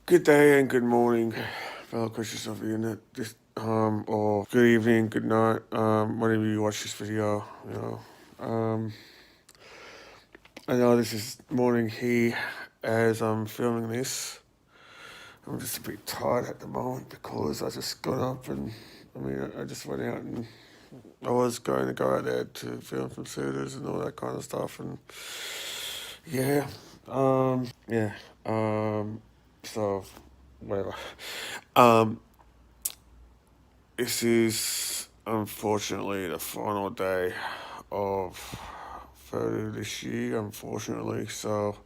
Good day and good morning, fellow creatures of the internet. Or good evening, good night, whenever you watch this video. I know this is morning here as I'm filming this. I'm just a bit tired at the moment because I just got up and I just went out and I was going to go out there to film some suitors and all that kind of stuff, and so whatever. This is unfortunately the final day of FurDU this year, unfortunately, so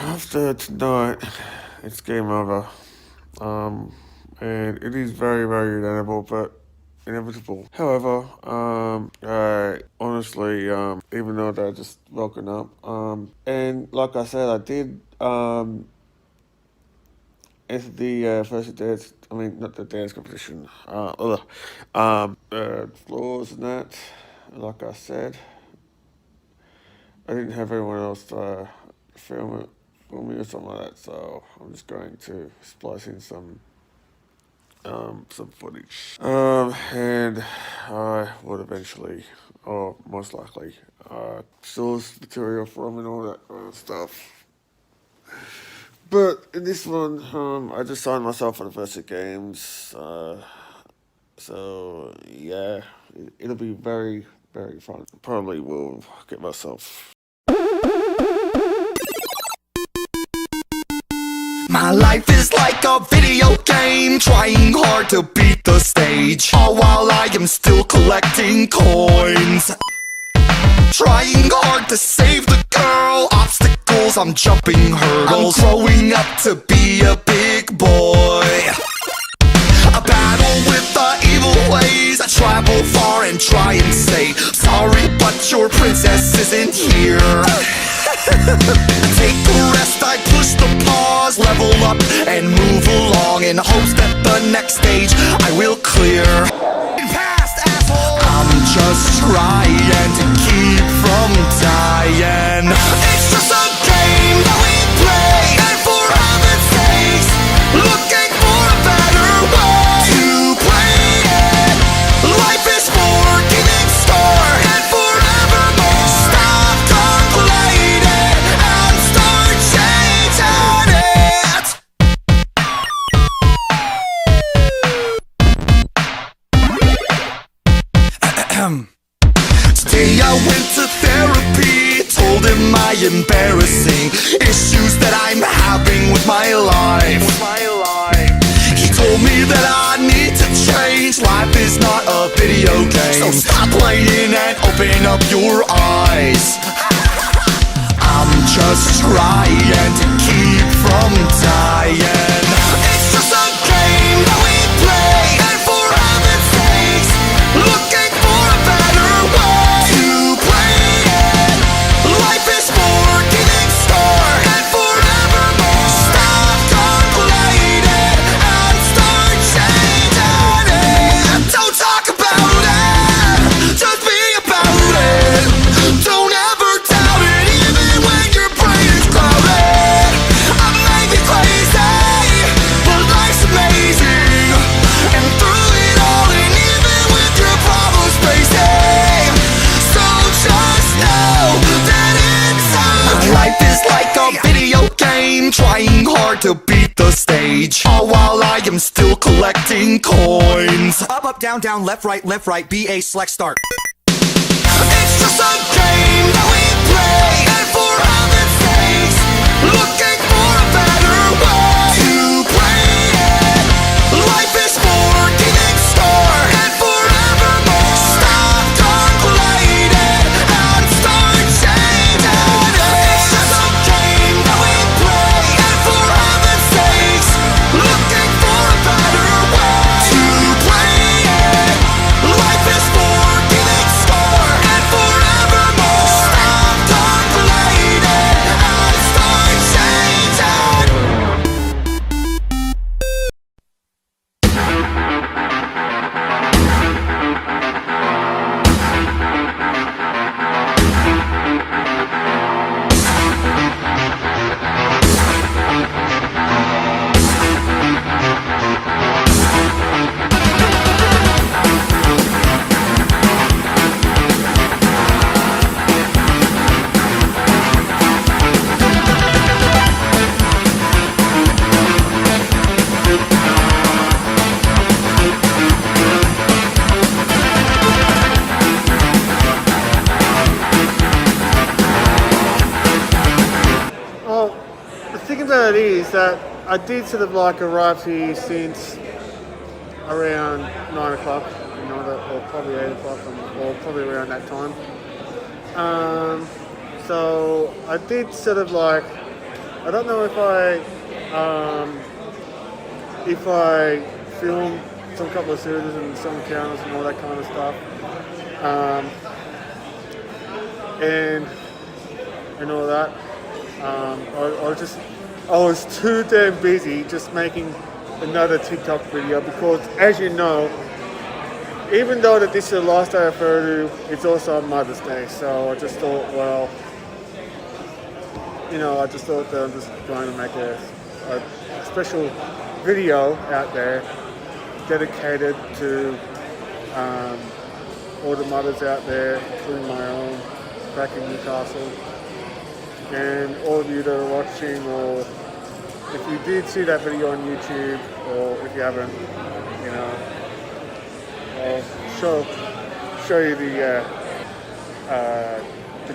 after tonight it's game over. And it is very, very inevitable. However, I honestly, even though they're just woken up, and like I said, I did enter the Fursuit dance. Not the dance competition. Floors and that. Like I said, I didn't have anyone else film me or something like that, so I'm just going to splice in some footage. And I would eventually, or most likely, source material from and all that kind of stuff. But in this one, I just signed myself for the Fursuit games, so yeah, it'll be very, very fun. Probably will get myself. My life is like a video game, trying hard to beat the stage, all while I am still collecting coins. Trying hard to save the girl, obstacles, I'm jumping hurdles. I'm growing up to be a big boy. A battle with the evil ways, I travel far and try and say sorry, but your princess isn't here. Take a rest, I push the pause, level up and move along in hopes that the next stage I will clear. Past, asshole. I'm just trying to keep from dying. It's just a game that we play, and for heaven's sakes, looking for a better way to play it. Life is for giving score and forevermore. Stop calculating and start changing it. Today I went to therapy, told him my embarrassing issues that I'm having with my life. He told me that I need to change, life is not a video game, so stop playing and open up your eyes. I'm just trying to keep from dying. It's just a game that we play, and for heaven's sakes, looking for a better way to play it. Life is for giving score and forevermore. Stop calculating and start changing it. Don't talk about it, just be about it. Don't ever doubt it, even when your brain is crowded. I may be crazy, but life's amazing. And through it all, and even with your problems facing, so just know that inside, my life is like a video game, trying hard to beat the stage, all while I am still collecting coins. Up, up, down, down, left, right, BA, select, start. It's just a game that we play, and for heaven's sakes, looking for a better way to play it. Life is for giving score and forevermore. Stop calculating and start changing it. It's just a game that we play, and for heaven's sakes, looking for a better way to play it. Life is for giving score and forevermore. Stop calculating. thing about it is that I did sort of like arrive here since around 9 o'clock, or probably 8 o'clock, or probably around that time. So I did sort of like, I don't know if I filmed some couple of series and some encounters and all that kind of stuff. And all that. I was too damn busy just making another TikTok video because, as you know, even though that this is the last day of FurDU, it's also Mother's Day. So I just thought, well, I just thought that I'm just going to make a special video out there dedicated to all the mothers out there, including my own, back in Newcastle. And all of you that are watching, or if you did see that video on YouTube, or if you haven't, I'll show you the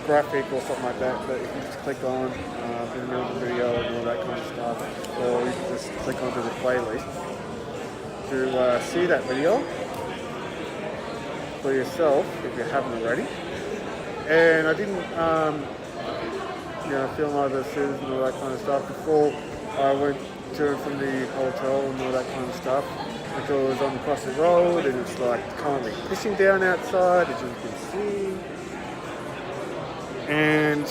graphic or something like that you can just click on in the middle of the video and all that kind of stuff, or you can just click onto the playlist to see that video for yourself if you haven't already. And I didn't film other series and all that kind of stuff before I went to and from the hotel and all that kind of stuff, until I was on across the road and it's like currently pissing down outside, as you can see. And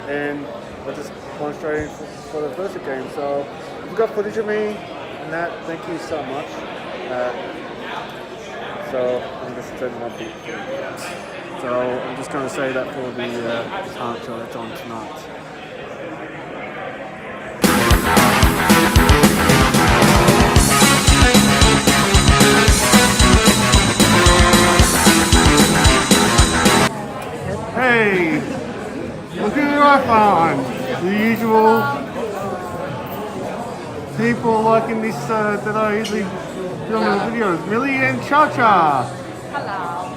and I just gone straight in for the Fursuit game. So if you've got footage of me and that, thank you so much. So I'm just setting up the. So I'm just going to say that for the talent show that's on tonight. Hey, look at who I found. The usual people like in this that I usually film in the videos. Millie and Cha-Cha. Hello.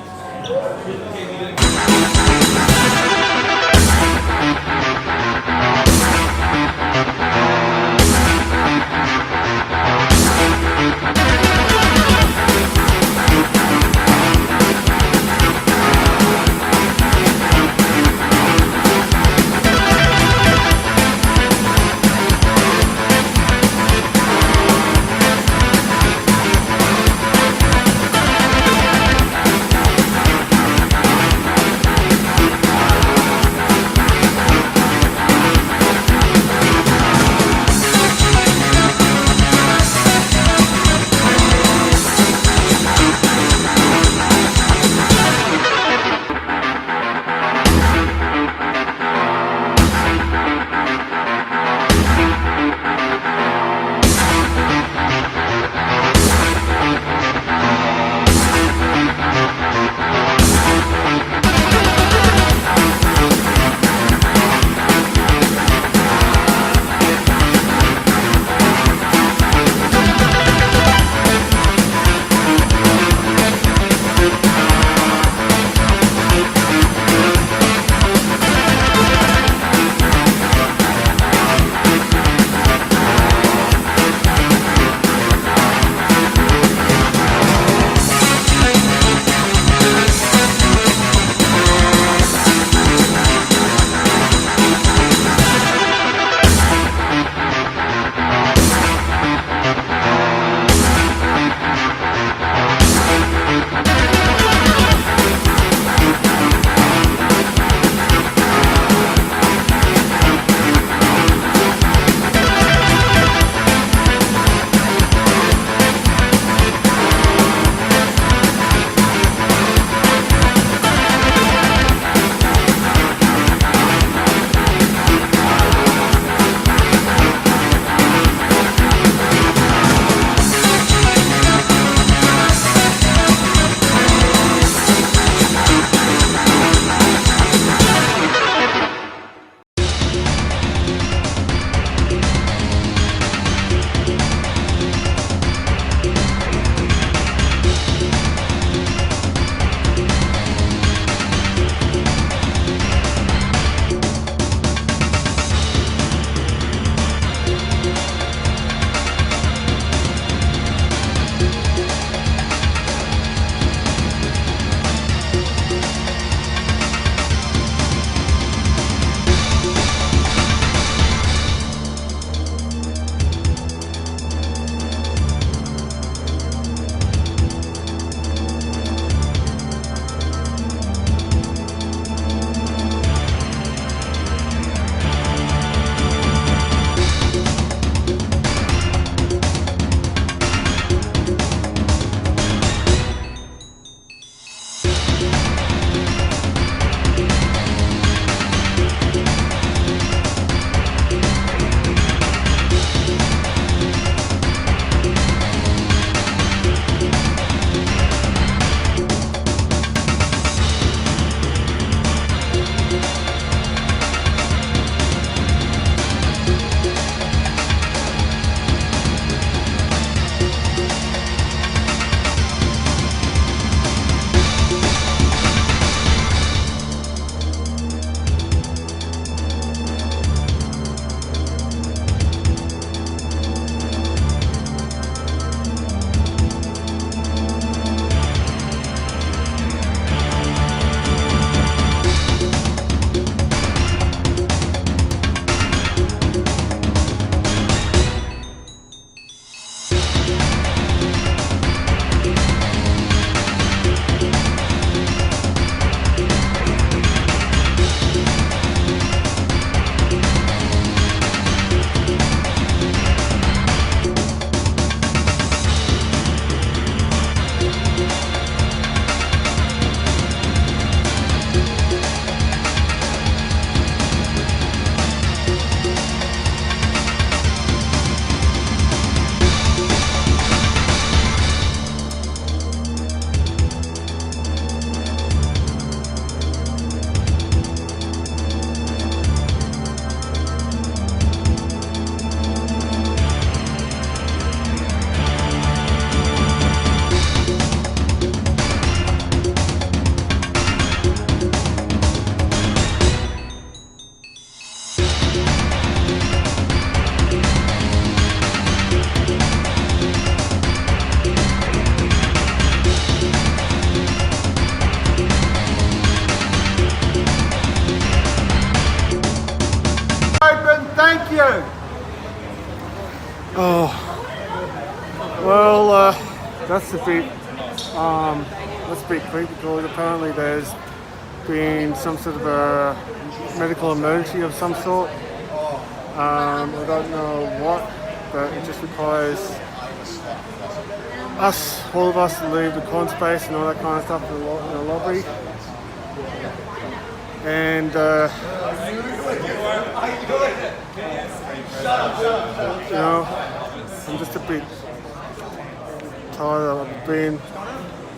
it's a bit creepy because apparently there's been some sort of a medical emergency of some sort. I don't know what, but it just requires all of us to leave the con space and all that kind of stuff in the lobby. And you know, I'm just a bit tired. I've been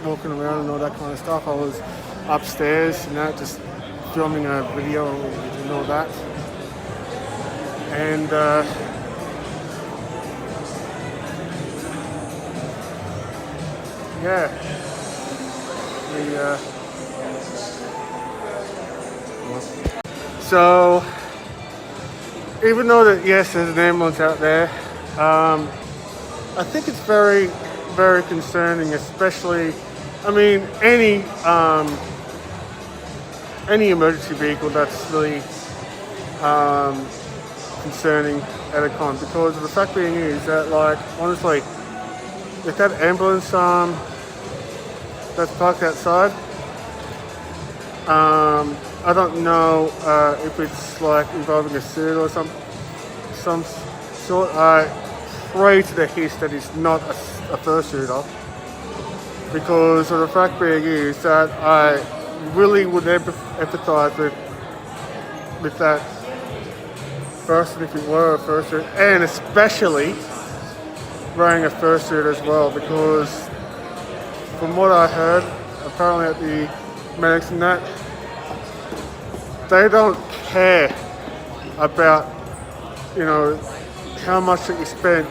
walking around and all that kind of stuff. I was upstairs and that, just filming a video and all that. And yeah, so even though that yes, there's an ambulance out there, I think it's very, very concerning, especially, I mean, any emergency vehicle that's really concerning at a con, because the fact being is that, like, honestly, if that ambulance that's parked outside, I don't know if it's like involving a suit or some sort. I pray to the hiss that it's not a fursuiter, because of the fact being is that I really would empathise with that person if it were a fursuit, and especially wearing a fursuit as well, because from what I heard, apparently at the medics and that, they don't care about, you know, how much that you spent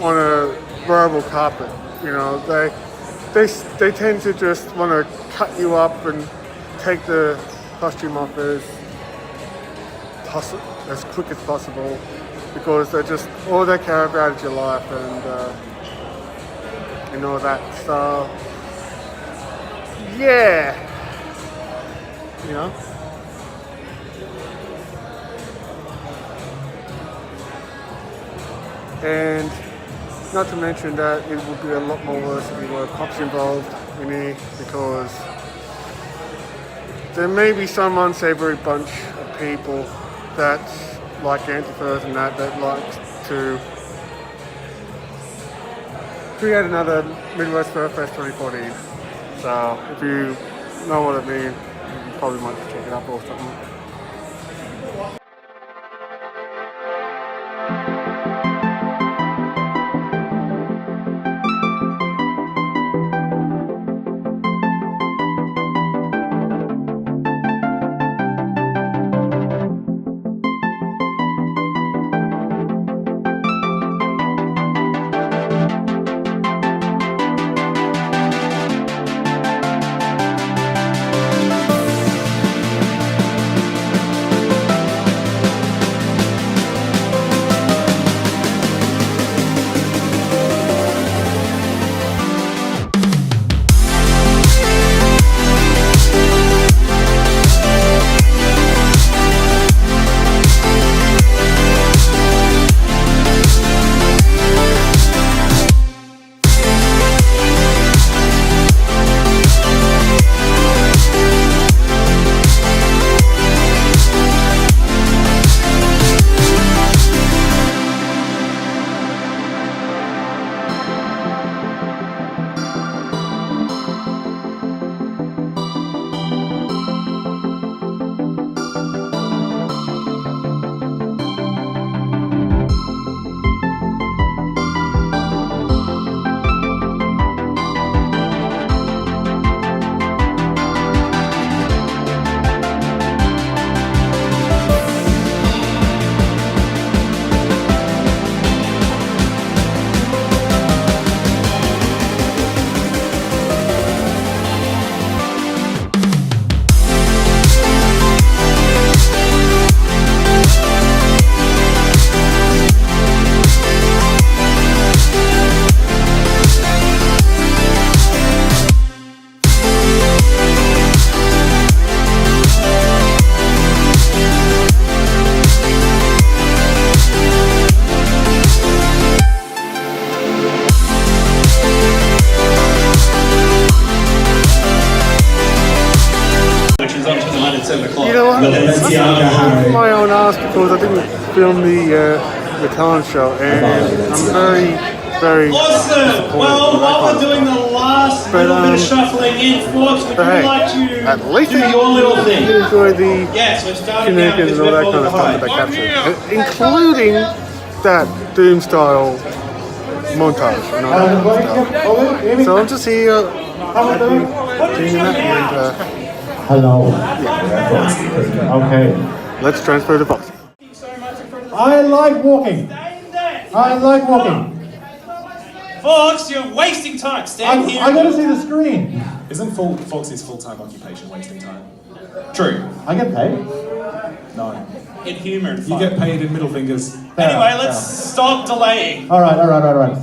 on a wearable carpet. You know, they tend to just want to cut you up and take the costume off as quick as possible, because they're just, all they care about is your life and all that. So yeah, you know. And not to mention that it would be a lot more worse if there were cops involved in here, because there may be some unsavory bunch of people that like Antifurs and that like to create another Midwest Fur Fest 2014. So if you know what I mean, you probably might check it up or something. is up tonight at 7 o'clock. You know what? I'm my own ass because I didn't film the talent show, and I'm very Awesome! Well, while we're doing the last little bit of shuffling in, folks, would you like to at least do your little thing? you enjoy the Yes, we're starting now shenanigans because and all we're that kind of falling stuff that they behind. capture, including that Doom style montage. You know? So I'm just here doing that, and Hello. Okay. let's transfer the box. I like walking. I like walking. Folks, you're wasting time. Stand here. I gotta see the screen. Isn't Foxy's full-time occupation wasting time? True. I get paid. No. In humour and You fun. get paid in middle fingers. Anyway, let's stop delaying. All right.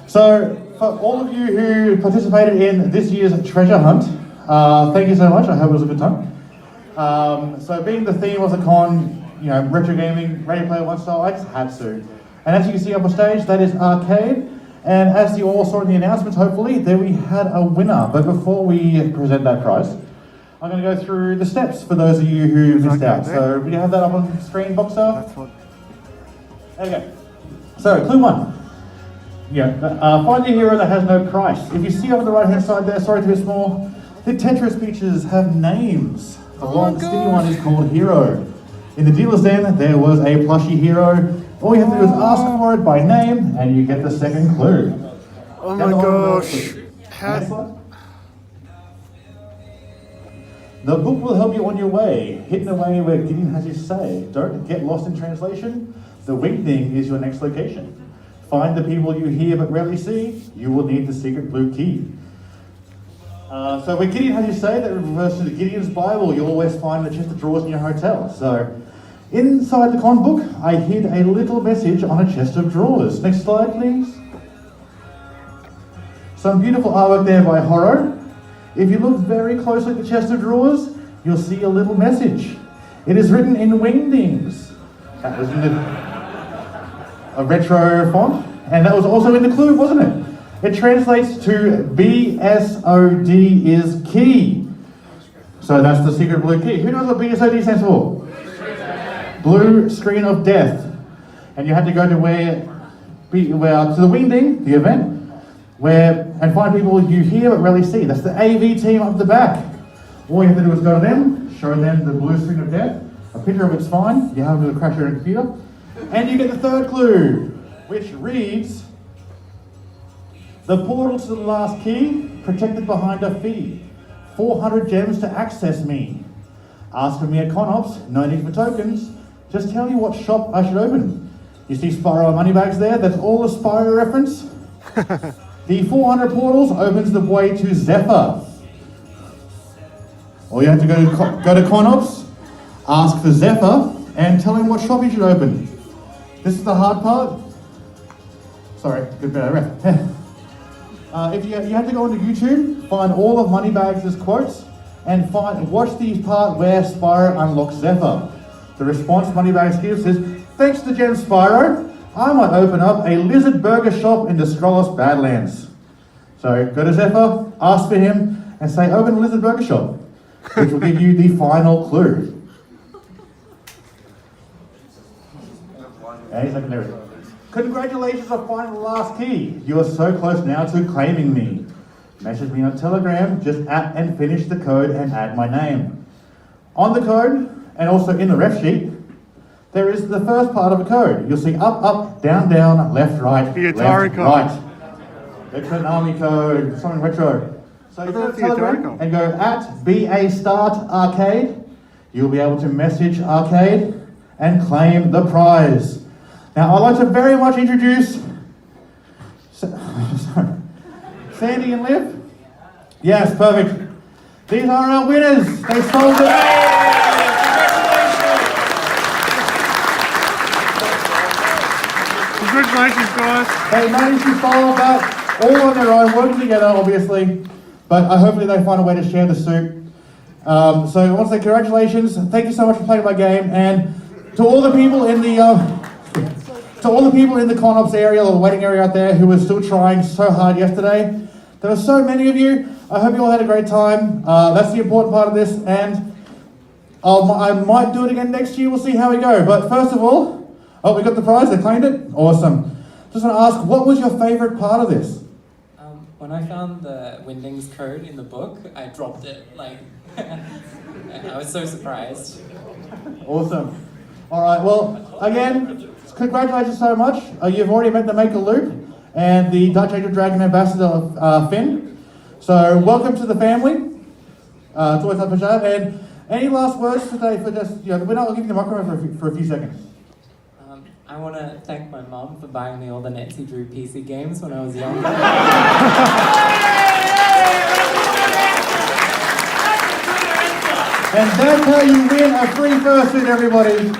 So, for all of you who participated in this year's treasure hunt, thank you so much. I hope it was a good time. So, being the theme of the con, retro gaming, Ready Player One style, I just had to. And as you can see up on stage, that is arcade. And as you all saw in the announcements, hopefully, there we had a winner. But before we present that prize, I'm going to go through the steps for those of you who missed out. So, do you have that up on the screen, Boxer? That's what. Okay. So, clue one. Find a hero that has no price. If you see over the right-hand side there, sorry to be small, the Tetris features have names. The long skinny one is called Hero. In the dealer's den, there was a plushie hero. All you have to do is ask for it by name, and you get the second clue. Oh my gosh. Next slide. The book will help you on your way. Hidden away where Gideon has his say. Don't get lost in translation. The wing thing is your next location. Find the people you hear but rarely see. You will need the secret blue key. So where Gideon has his say, that refers to the Gideon's Bible. You'll always find the chest of drawers in your hotel. So inside the con book, I hid a little message on a chest of drawers. Next slide, please. Some beautiful artwork there by Horror. If you look very closely at the chest of drawers, you'll see a little message. It is written in wingdings. That was in a retro font, and that was also in the clue, wasn't it? It translates to BSOD is key. So that's the secret blue key. Who knows what BSOD stands for? Blue Screen of Death. And you had to go to to the wingding, the event, and find people you hear but rarely see. That's the AV team up the back. All you have to do is go to them, show them the blue screen of death, a picture of it's fine, you have to crash your computer, and you get the third clue, which reads, the portal to the last key, protected behind a fee. 400 gems to access me. Ask for me at ConOps, no need for tokens, just tell you what shop I should open. You see Spyro Moneybags there? That's all a Spyro reference. The 400 portals opens the way to Zephyr. Or you have to go to ConOps, ask for Zephyr, and tell him what shop he should open. This is the hard part. Sorry, good bit of ref. If you have to go onto YouTube, find all of Moneybags' quotes, and watch the part where Spyro unlocks Zephyr. The response Moneybags gives is, thanks to Gem Spyro, I might open up a lizard burger shop in the Scrollos Badlands. So go to Zephyr, ask for him, and say open a lizard burger shop, which will give you the final clue. And he's like, there it is. Congratulations on finding the last key. You are so close now to claiming me. Message me on Telegram, just at and finish the code and add my name. On the code, and also in the ref sheet, there is the first part of a code. You'll see up, up, down, down, left, right, The Atari left, code. right. The Konami code, something retro. So you go to Telegram and go at BA Start Arcade. You'll be able to message Arcade and claim the prize. Now, I'd like to very much introduce Sandy and Liv. Yes, perfect. These are our winners. They sold it. Congratulations, guys. They managed to follow that all on their own, working together, obviously. But hopefully they find a way to share the suit. So once again, congratulations. Thank you so much for playing my game. And to all the people in the ConOps area or the waiting area out there who were still trying so hard yesterday, there were so many of you. I hope you all had a great time. That's the important part of this. And I might do it again next year. We'll see how we go. But first of all, oh, we got the prize. They claimed it. Awesome. Just want to ask, what was your favourite part of this? When I found the Windings code in the book, I dropped it. Like, I was so surprised. Awesome. All right. Well, again, congratulations so much. You've already met the Maker Loop and the Dutch Age of Dragon Ambassador, Finn. So welcome to the family. It's always a pleasure. And any last words today for just, we're not giving the microphone for a few seconds. I want to thank my mum for buying me all the Nancy Drew PC games when I was young. And that's how you win a free Fursuit, everybody.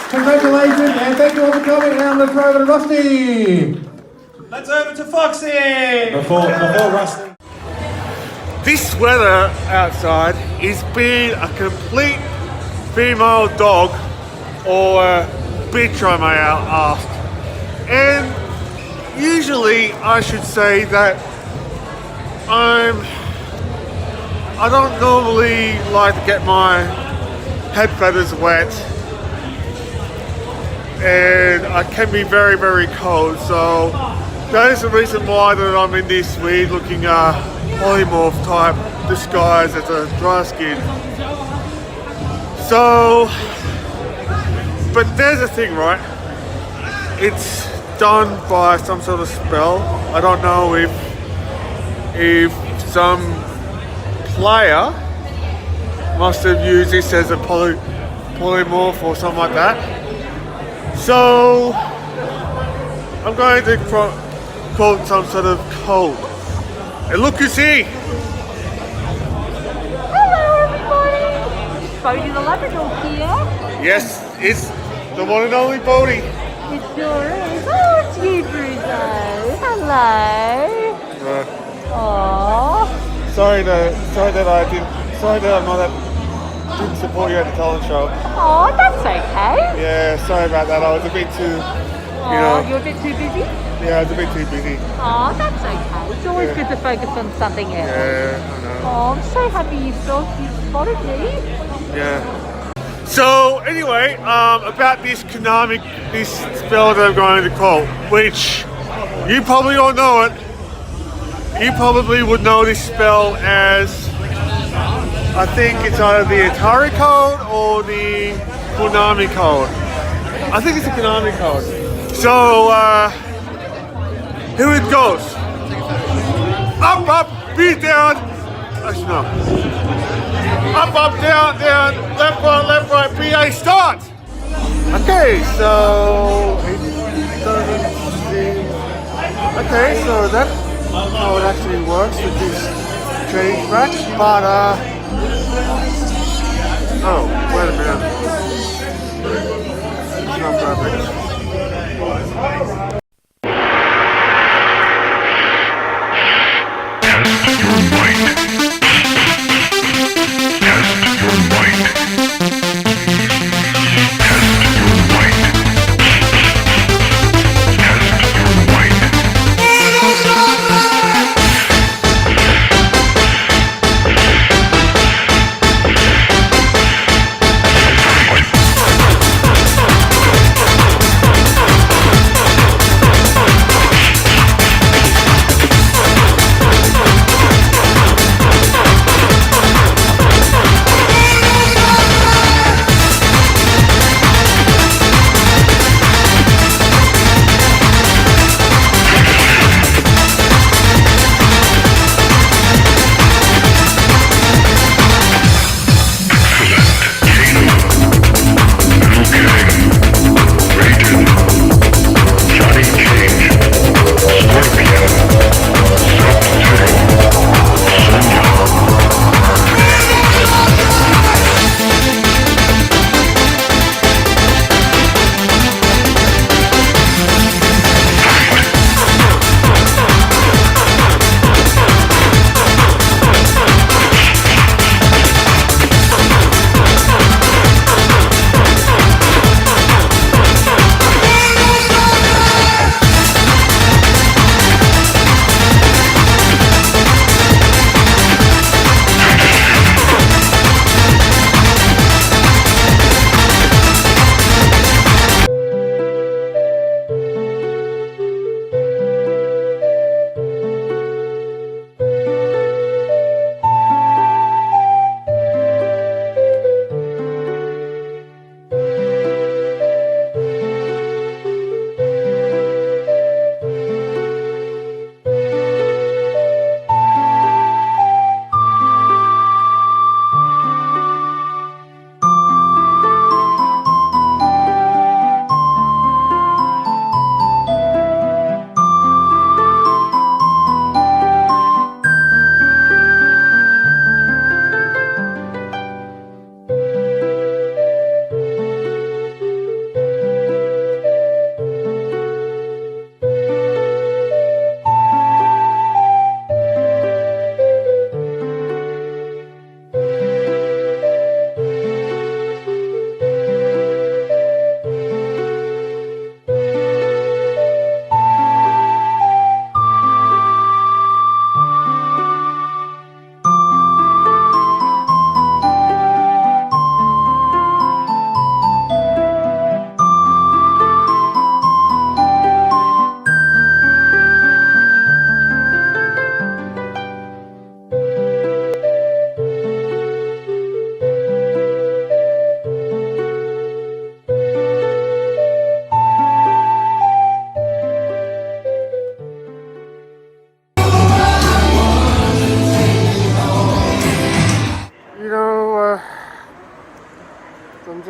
Congratulations, and thank you all for coming. And let's throw over to Rusty. Let's over to Foxy! Before Rusty. This weather outside is being a complete female dog or a bitch, I may ask. And usually I should say that I don't normally like to get my head feathers wet, and I can be very, very cold, so that is the reason why that I'm in this weird looking polymorph type disguise as a dry skin. So, but there's a thing, right? It's done by some sort of spell. I don't know if some player must have used this as a polymorph or something like that. So I'm going to quote some sort of code. And look who's here. Hello everybody! Bodie the Labrador here. Yes, it's the one and only Bodie. It sure is. Oh, it's you, Bruzo. Hello. Aww. Sorry that I'm not didn't support you at the talent show. Oh, that's okay. Yeah, sorry about that. I was a bit too, You're a bit too busy? Yeah, I was a bit too busy. Oh, that's okay. It's always good to focus on something else. Yeah, I know. Oh, I'm so happy you spotted me. Yeah. So anyway, about this spell that I'm going to quote, which you probably all know it. You probably would know this spell as, I think it's either the Atari code or the Konami code. I think it's the Konami code. So, here it goes. Up, up, beat down. Actually, no. Up, up, down, down, left, right, PA, start. Okay, so it doesn't seem. Okay, so that's how it actually works with this change back, but oh, wait a minute. It's not perfect.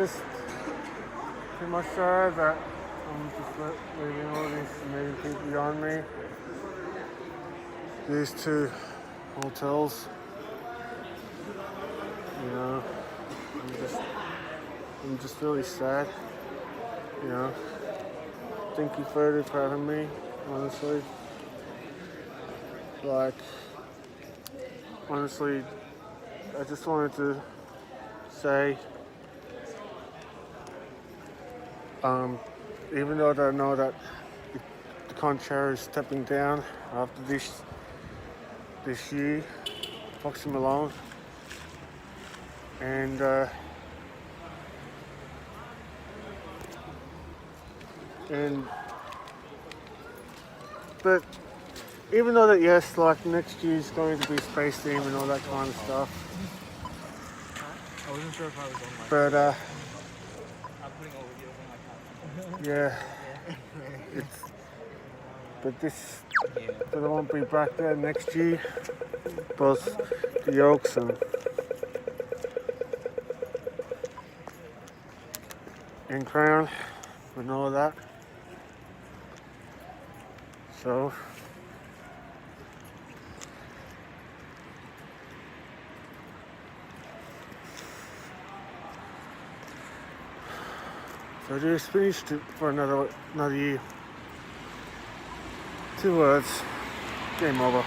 just pretty much sad that I'm just leaving all these amazing people behind me. These two hotels, you know, I'm just really sad, you know. Thank you FurDU for having me, honestly. Like, honestly, I just wanted to say, even though I know that the contract is stepping down after this year, Foxy Malone, and but even though that, yes, like next year is going to be space theme and all that kind of stuff. I wasn't sure if I was on my. But I'm putting all videos on my yeah, but I won't be back there next year. Both the Yolks and Crown and all that. So I just finished it for another year. 2 words. Game over.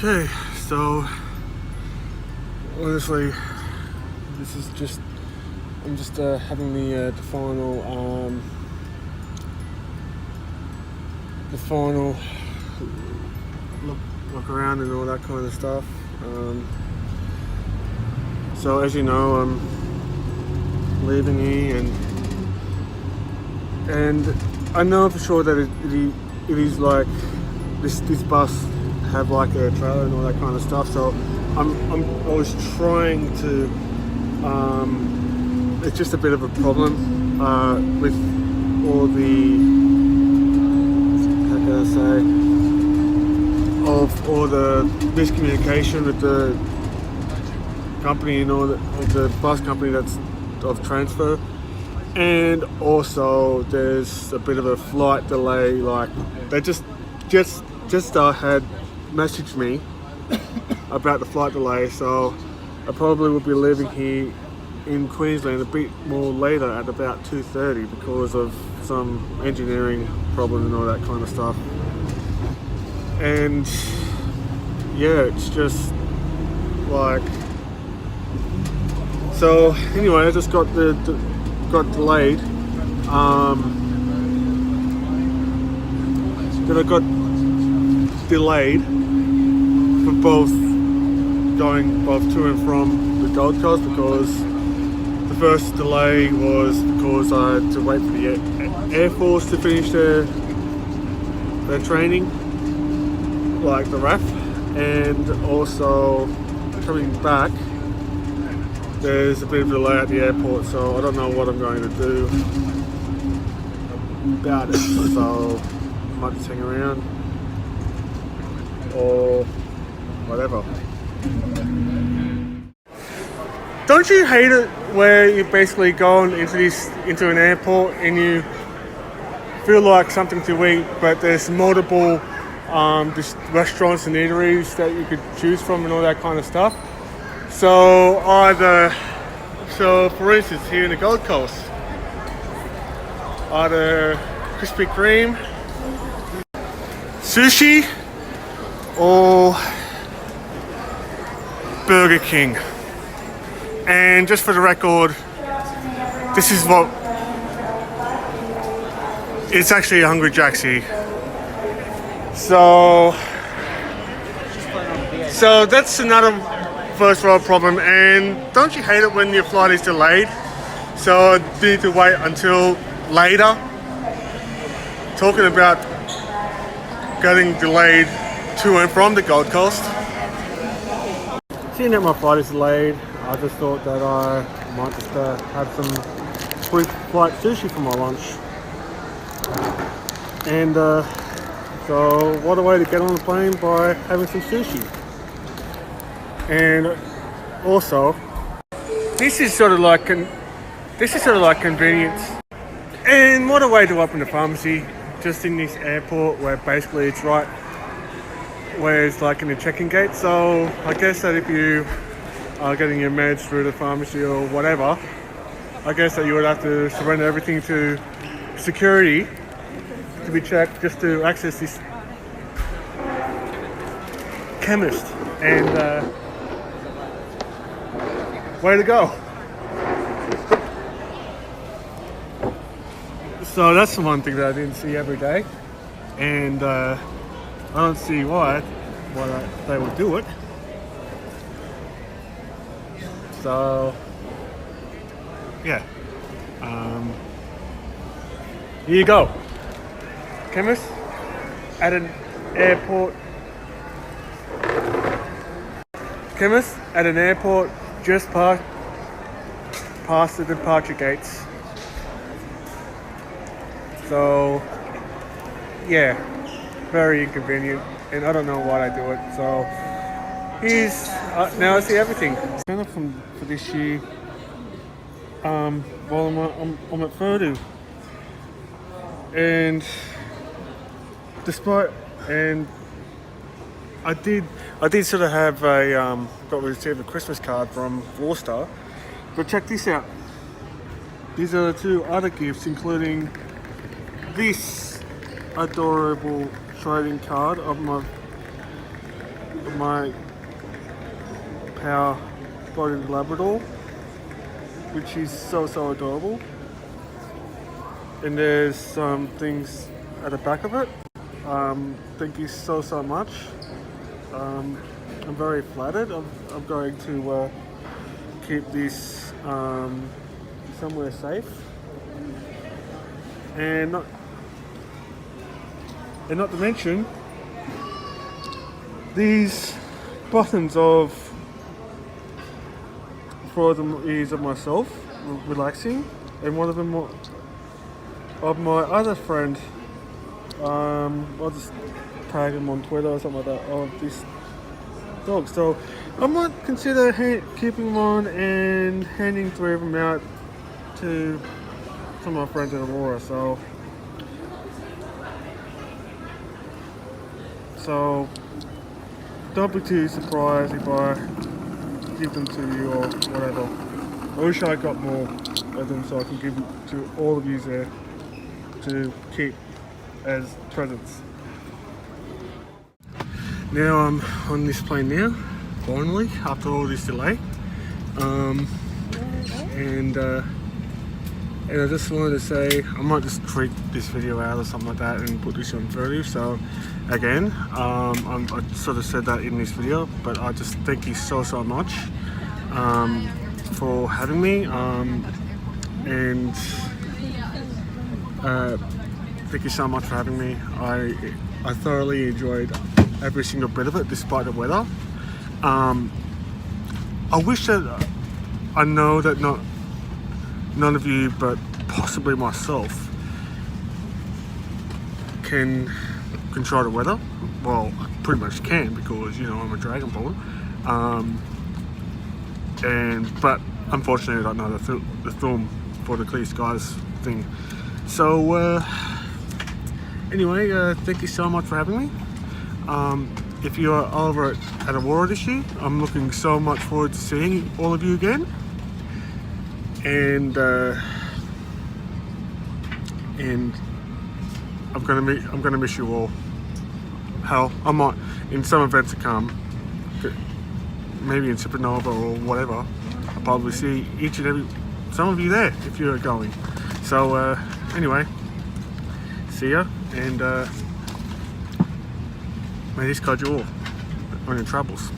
Okay, so honestly, this is just, I'm just having the final look around and all that kind of stuff. So as you know, I'm leaving here, and I know for sure that it is like this bus have like a trailer and all that kind of stuff. So I was trying to. It's just a bit of a problem with all the, how can I say, of all the miscommunication with the company and all the bus company that's of transfer, and also there's a bit of a flight delay. Like they just had messaged me about the flight delay, so I probably will be leaving here in Queensland a bit more later at about 2:30 because of some engineering problem and all that kind of stuff. And yeah, it's just like, so anyway, I just got delayed. Then I got delayed for going both to and from the Gold Coast, because the first delay was because I had to wait for the Air Force to finish their training, like the RAF, and also coming back there's a bit of a delay at the airport, so I don't know what I'm going to do about it. So I might just hang around or whatever. Don't you hate it where you're basically going into an airport and you feel like something to eat, but there's multiple just restaurants and eateries that you could choose from and all that kind of stuff? So for instance, here in the Gold Coast, either Krispy Kreme, sushi, or Burger King. And just for the record, this is what it's actually a Hungry Jack's here. So that's another first world problem. And don't you hate it when your flight is delayed? So you need to wait until later. Talking about getting delayed to and from the Gold Coast. Seeing that my flight is delayed, I just thought that I might just have some pre-flight sushi for my lunch. And so what a way to get on the plane by having some sushi. And also, this is sort of like convenience. And what a way to open a pharmacy just in this airport where basically it's right where it's like in the check-in gate. So I guess that if you are getting your meds through the pharmacy or whatever, I guess that you would have to surrender everything to security to be checked just to access this chemist. And way to go. So that's the one thing that I didn't see every day, and I don't see why they would do it. So yeah, here you go. Chemist at an airport. Chemist at an airport just past the departure gates. So yeah, very inconvenient, and I don't know why they do it. So here's now I see everything. Sign up for this year. While I'm at FurDU, and I did sort of have received a Christmas card from Worcester, but check this out. These are the two other gifts, including this adorable trading card of my power-bodied Labrador, which is so adorable. And there's some things at the back of it. Thank you so much. I'm very flattered. I'm going to keep this somewhere safe, and not to mention these buttons for the ease of myself relaxing, and one of them of my other friend. I'll just tag him on Twitter or something like that, of this dog. So I might consider keeping them on and handing 3 of them out to some of my friends in Aurora. So don't be too surprised if I give them to you or whatever. I wish I got more of them so I can give them to all of you there to keep as presents. Now I'm on this plane now, finally, after all this delay. And I just wanted to say, I might just tweet this video out or something like that and put this on FurDU. So again, I sort of said that in this video, but I just thank you so much for having me, and thank you so much for having me. I thoroughly enjoyed every single bit of it, despite the weather. I wish that I know that none of you, but possibly myself, can control the weather. Well, I pretty much can, because I'm a Dragon Ball. But unfortunately, I don't know the film for the clear skies thing. So anyway, thank you so much for having me. If you are over at Aurora this year, I'm looking so much forward to seeing all of you again. And I'm gonna miss you all. Hell, I might, in some events to come, maybe in Supernova or whatever, I'll probably see some of you there if you're going. So anyway, see ya, and may this guide you all on your travels.